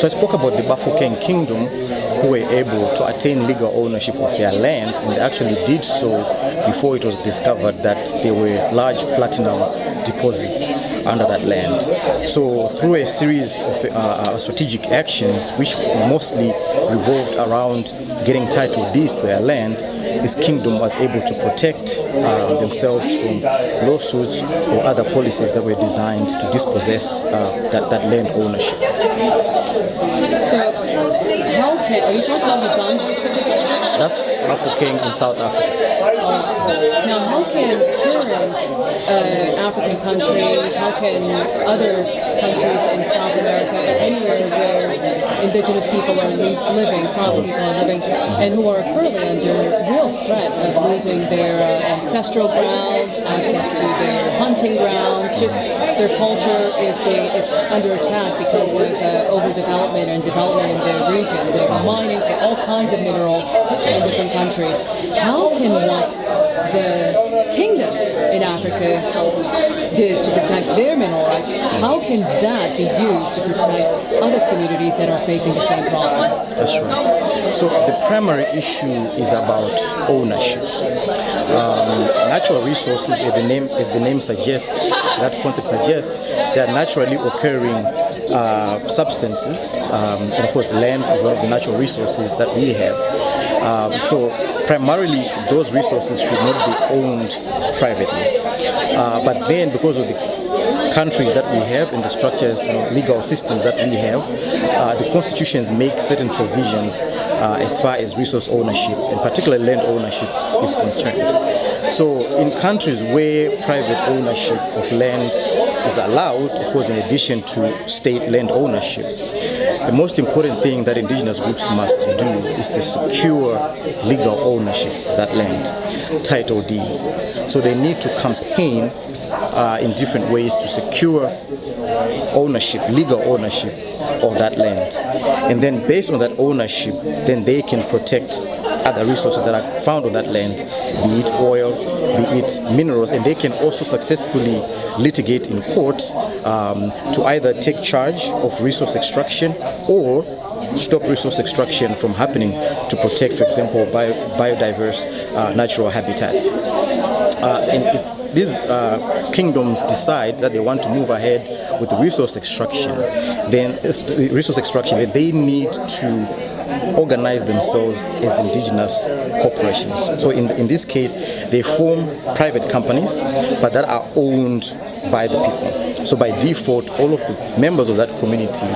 So I spoke about the Bafokeng kingdom, who were able to attain legal ownership of their land, and they actually did so before it was discovered that there were large platinum deposits under that land. So through a series of strategic actions, which mostly revolved around getting title deeds to their land, this kingdom was able to protect themselves from lawsuits or other policies that were designed to dispossess that land ownership. So, are you talking about Uganda specifically? That's Bafokeng in South Africa. Now, how can current African countries, how can other countries in South America and anywhere where indigenous people are living, tribal people are living, and who are currently under real threat of losing their ancestral grounds, access to their hunting grounds, just their culture is under attack because of overdevelopment and development in their region. They're mining for all kinds of minerals in different countries. How can what the kingdoms in Africa did to protect their mineral rights, how can that be used to protect other communities that are facing the same problem? That's right. So the primary issue is about ownership. Natural resources, as the name suggests, that concept suggests, they are naturally occurring substances, and of course land is one of the natural resources that we have. So primarily those resources should not be owned privately. But then because of the countries that we have and the structures, legal systems that we have, the constitutions make certain provisions as far as resource ownership, and particularly land ownership, is concerned. So in countries where private ownership of land is allowed, of course in addition to state land ownership, the most important thing that indigenous groups must do is to secure legal ownership of that land, title deeds. So they need to campaign in different ways to secure ownership, legal ownership of that land. And then based on that ownership, then they can protect other resources that are found on that land, be it oil, be it minerals, and they can also successfully litigate in court to either take charge of resource extraction or stop resource extraction from happening, to protect, for example, biodiverse natural habitats. And if these kingdoms decide that they want to move ahead with the resource extraction, then they need to organize themselves as indigenous corporations. So in this case, they form private companies, but that are owned by the people. So by default, all of the members of that community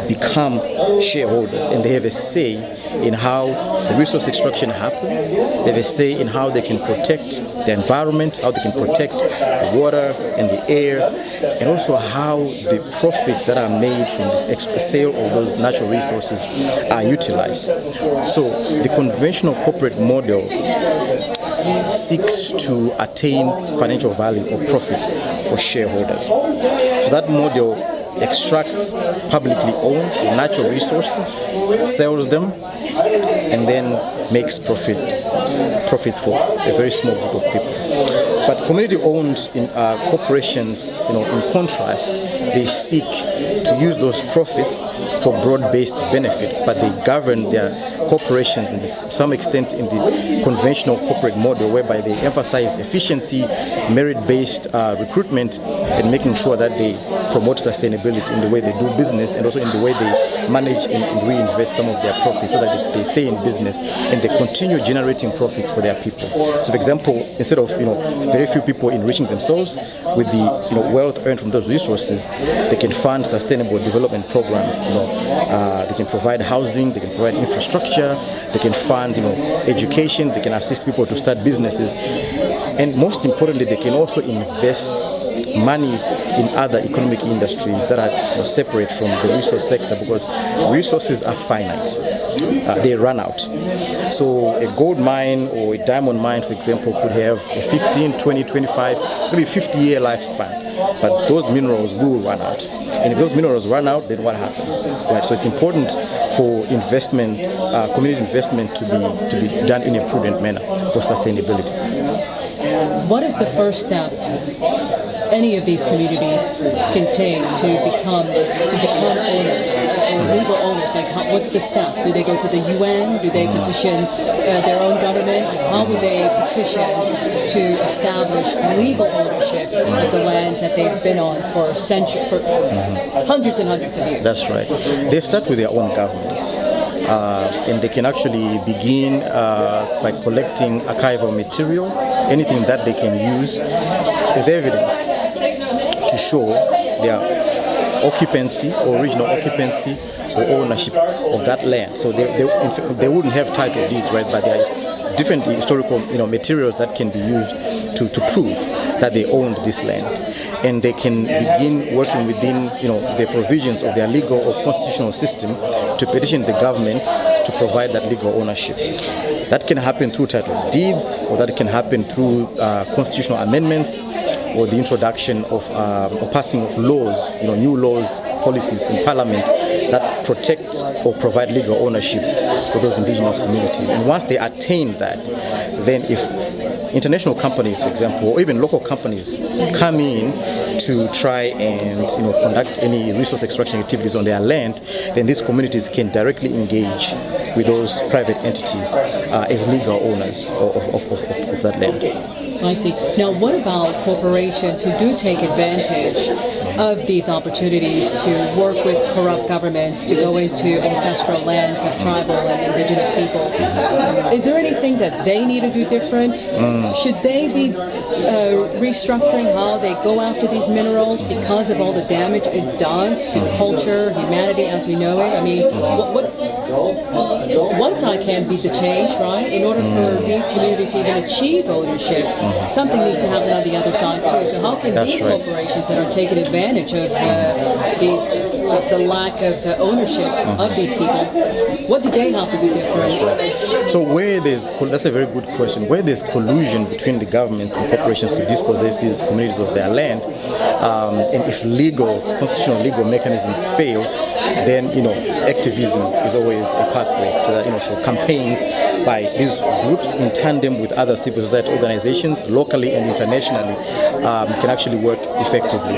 become shareholders, and they have a say in how the resource extraction happens. They have a say in how they can protect the environment, how they can protect the water and the air, and also how the profits that are made from this sale of those natural resources are utilized. So the conventional corporate model seeks to attain financial value or profit for shareholders. So that model extracts publicly owned natural resources, sells them, and then makes profits for a very small group of people. But community-owned corporations, in contrast, they seek to use those profits for broad-based benefit, but they govern their corporations to some extent in the conventional corporate model, whereby they emphasize efficiency, merit-based recruitment, and making sure that they promote sustainability in the way they do business, and also in the way they manage and reinvest some of their profits, so that they stay in business and they continue generating profits for their people. So, for example, instead of very few people enriching themselves with the wealth earned from those resources, they can fund sustainable development programs. They can provide housing, they can provide infrastructure, they can fund education, they can assist people to start businesses, and most importantly, they can also invest money in other economic industries that are separate from the resource sector, because resources are finite. They run out. So a gold mine or a diamond mine, for example, could have a 15, 20, 25, maybe 50-year lifespan. But those minerals will run out. And if those minerals run out, then what happens? Right? So it's important for investment, community investment to be done in a prudent manner for sustainability. What is the first step any of these communities can take to become owners or legal owners? Like, what's the step? Do they go to the UN? Do they petition their own government? Like, how would they petition to establish legal ownership of the lands that they've been on for centuries, for hundreds and hundreds of years? That's right. They start with their own governments. And they can actually begin by collecting archival material, anything that they can use as evidence to show their occupancy, or original occupancy, or ownership of that land. So they wouldn't have title deeds, right? But there is different historical materials that can be used to prove that they owned this land. And they can begin working within the provisions of their legal or constitutional system to petition the government to provide that legal ownership. That can happen through title deeds, or that can happen through constitutional amendments, or the introduction of or passing of laws, new laws, policies in Parliament that protect or provide legal ownership for those indigenous communities. And once they attain that, then if international companies, for example, or even local companies come in to try and conduct any resource extraction activities on their land, then these communities can directly engage with those private entities as legal owners of that land. I see. Now, what about corporations who do take advantage of these opportunities to work with corrupt governments to go into ancestral lands of tribal and indigenous people? Is there anything that they need to do different? Should they be restructuring how they go after these minerals because of all the damage it does to culture, humanity as we know it? I mean, one side can't beat the change, right? In order for these communities to even achieve ownership, something needs to happen on the other side too. So how can these corporations that are taking advantage of the lack of ownership of these people, what do they have to do different? So that's a very good question. Where there's collusion between the governments and corporations to dispossess these communities of their land, and if constitutional legal mechanisms fail, then activism is always a pathway to that. So campaigns by these groups in tandem with other civil society organizations, locally and internationally, can actually work effectively.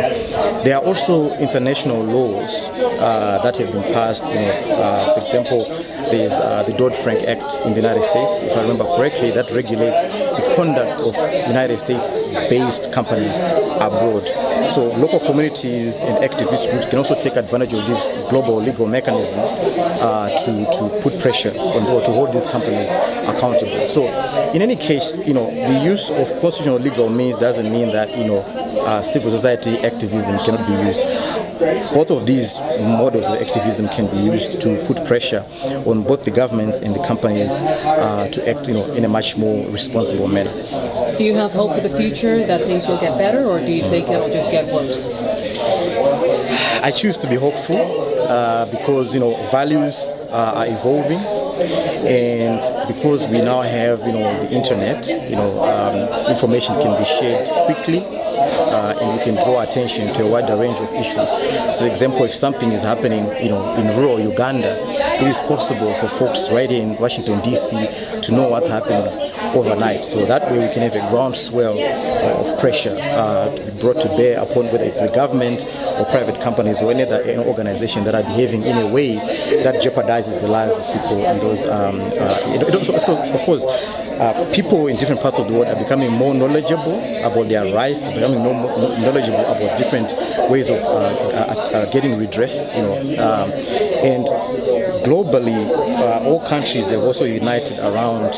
There are also international laws that have been passed. For example, there's the Dodd-Frank Act in the United States, if I remember correctly, that regulates the conduct of United States-based companies abroad. So local communities and activist groups can also take advantage of these global legal mechanisms to put pressure on board to hold these companies accountable. So in any case, the use of constitutional legal means doesn't mean that civil society activism cannot be used. Both of these models of activism can be used to put pressure on both the governments and the companies to act in a much more responsible manner. Do you have hope for the future that things will get better, or do you think it'll just get worse? I choose to be hopeful because values are evolving, and because we now have the internet, information can be shared quickly. And we can draw attention to a wider range of issues. So, for example, if something is happening, in rural Uganda, it is possible for folks right here in Washington, D.C. to know what's happening overnight. So that way we can have a groundswell of pressure to be brought to bear upon whether it's the government or private companies or any other organization that are behaving in a way that jeopardizes the lives of people in those. Of course, people in different parts of the world are becoming more knowledgeable about their rights, they're becoming more knowledgeable about different ways of getting redress, and globally, all countries have also united around,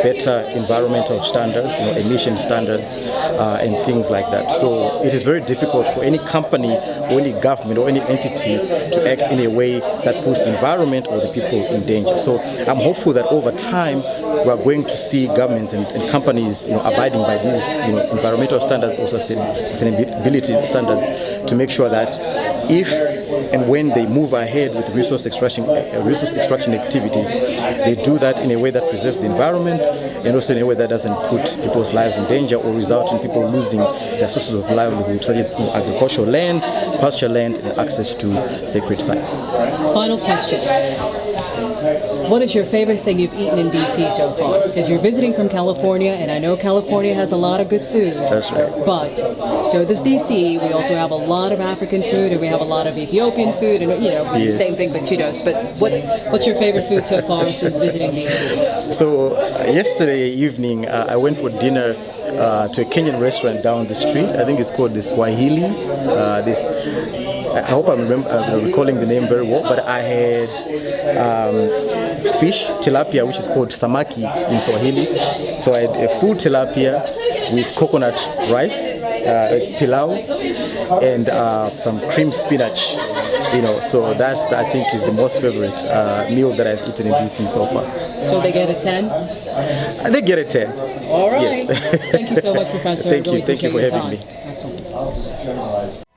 better environmental standards, emission standards, and things like that. So it is very difficult for any company or any government or any entity to act in a way that puts the environment or the people in danger. So I'm hopeful that over time we are going to see governments and companies, abiding by these, environmental standards or sustainability standards to make sure that if and when they move ahead with resource extraction activities, they do that in a way that preserves the environment and also in a way that doesn't put people's lives in danger or result in people losing their sources of livelihood, such as agricultural land, pasture land, and access to sacred sites. Final question. what is your favorite thing you've eaten in DC so far? Because you're visiting from California, and I know California has a lot of good food. That's right. But so does DC. We also have a lot of African food, and we have a lot of Ethiopian food, and Yes. same thing, but Cheetos. But what's your favorite food so far since visiting DC? So yesterday evening, I went for dinner to a Kenyan restaurant down the street. I think it's called the Swahili. I hope I'm recalling the name very well, but I had fish, tilapia, which is called samaki in Swahili. So I had a full tilapia with coconut rice, pilau, and some cream spinach. So that's, I think, is the most favorite meal that I've eaten in DC so far. So they get a 10? They get a 10. All right. Yes. Thank you so much, Professor. Thank you. Really Thank you for appreciate your having time. me. Excellent.